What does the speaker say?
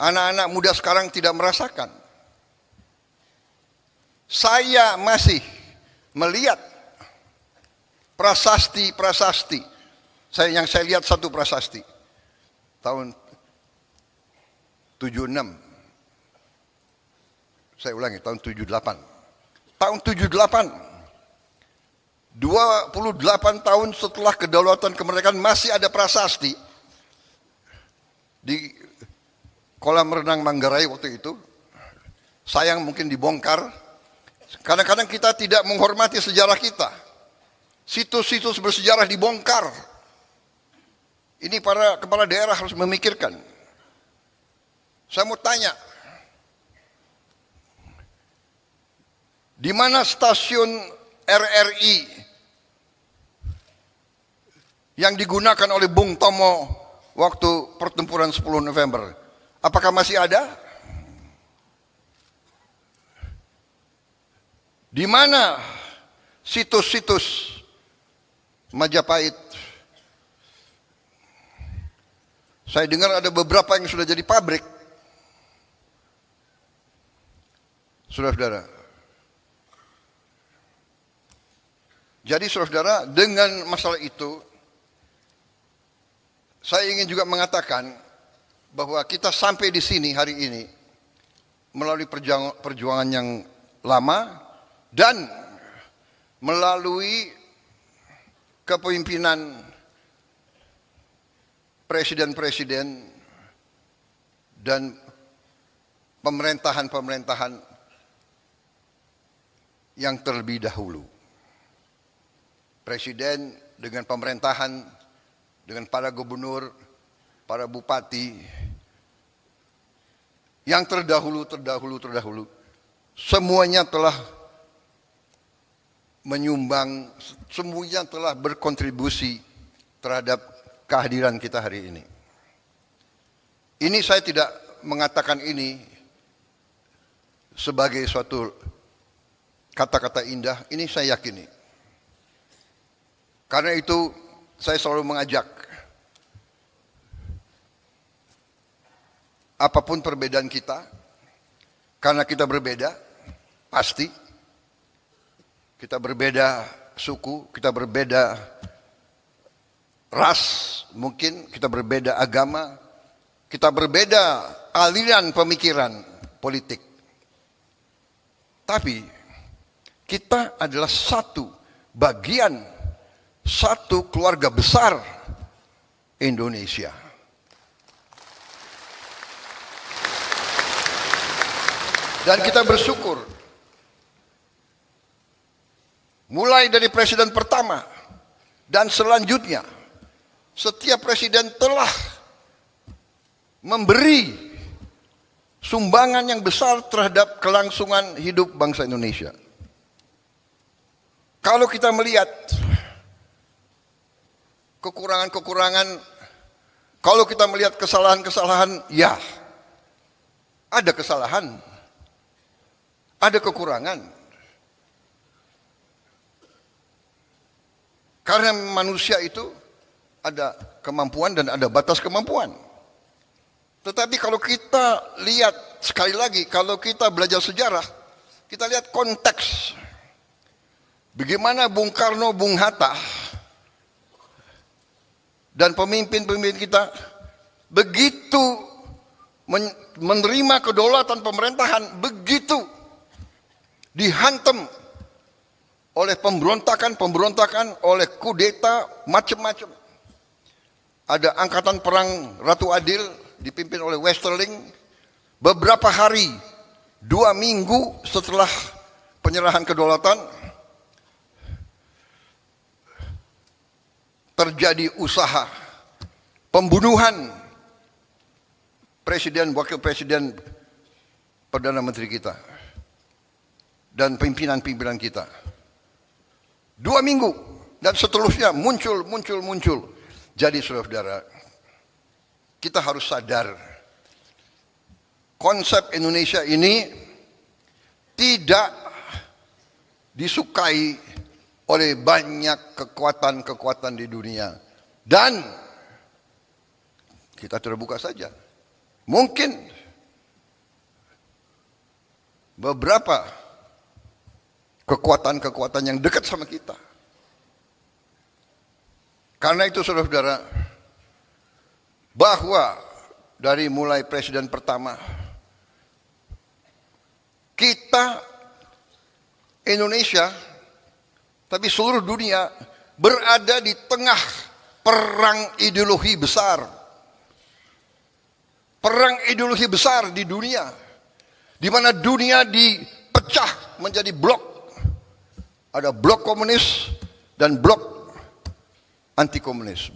anak-anak muda sekarang tidak merasakan. Saya masih melihat prasasti. Yang saya lihat satu prasasti tahun 76. Saya ulangi, tahun 78. Tahun 78, 28 tahun setelah kedaulatan kemerdekaan masih ada prasasti di kolam renang Manggarai waktu itu. Sayang mungkin dibongkar. Kadang-kadang kita tidak menghormati sejarah kita. Situs-situs bersejarah dibongkar. Ini para kepala daerah harus memikirkan. Saya mau tanya, di mana stasiun RRI yang digunakan oleh Bung Tomo waktu pertempuran 10 November? Apakah masih ada? Di mana situs-situs Majapahit? Saya dengar ada beberapa yang sudah jadi pabrik. Saudara-saudara. Jadi saudara-saudara, dengan masalah itu, saya ingin juga mengatakan bahwa kita sampai di sini hari ini melalui perjuangan yang lama dan melalui kepemimpinan presiden-presiden dan pemerintahan-pemerintahan yang terlebih dahulu. Presiden dengan pemerintahan, dengan para gubernur, para bupati, yang terdahulu, semuanya telah menyumbang, semuanya telah berkontribusi terhadap kehadiran kita hari ini. Ini saya tidak mengatakan ini sebagai suatu kata-kata indah, ini saya yakini. Karena itu saya selalu mengajak, apapun perbedaan kita, karena kita berbeda, pasti. Kita berbeda suku, kita berbeda ras, mungkin kita berbeda agama, kita berbeda aliran pemikiran politik. Tapi kita adalah satu bagian, satu keluarga besar Indonesia. Dan kita bersyukur, mulai dari presiden pertama dan selanjutnya, setiap presiden telah memberi sumbangan yang besar terhadap kelangsungan hidup bangsa Indonesia. Kalau kita melihat kekurangan-kekurangan, kalau kita melihat kesalahan-kesalahan, ya ada kesalahan, ada kekurangan. Karena manusia itu ada kemampuan dan ada batas kemampuan. Tetapi kalau kita lihat, sekali lagi, kalau kita belajar sejarah, kita lihat konteks. Bagaimana Bung Karno, Bung Hatta, dan pemimpin-pemimpin kita begitu menerima kedaulatan pemerintahan, begitu dihantam oleh pemberontakan, oleh kudeta, macam-macam. Ada angkatan perang Ratu Adil dipimpin oleh Westerling. Beberapa hari, 2 minggu setelah penyerahan kedaulatan, terjadi usaha pembunuhan presiden, wakil presiden, perdana menteri kita, dan pimpinan-pimpinan kita. 2 minggu dan seterusnya muncul. Jadi saudara-saudara, kita harus sadar konsep Indonesia ini tidak disukai oleh banyak kekuatan-kekuatan di dunia. Dan kita terbuka saja. Mungkin beberapa kekuatan-kekuatan yang dekat sama kita. Karena itu saudara-saudara, bahwa dari mulai presiden pertama, kita Indonesia, tapi seluruh dunia berada di tengah perang ideologi besar. Perang ideologi besar di dunia, di mana dunia dipecah menjadi blok. Ada blok komunis dan blok anti komunis.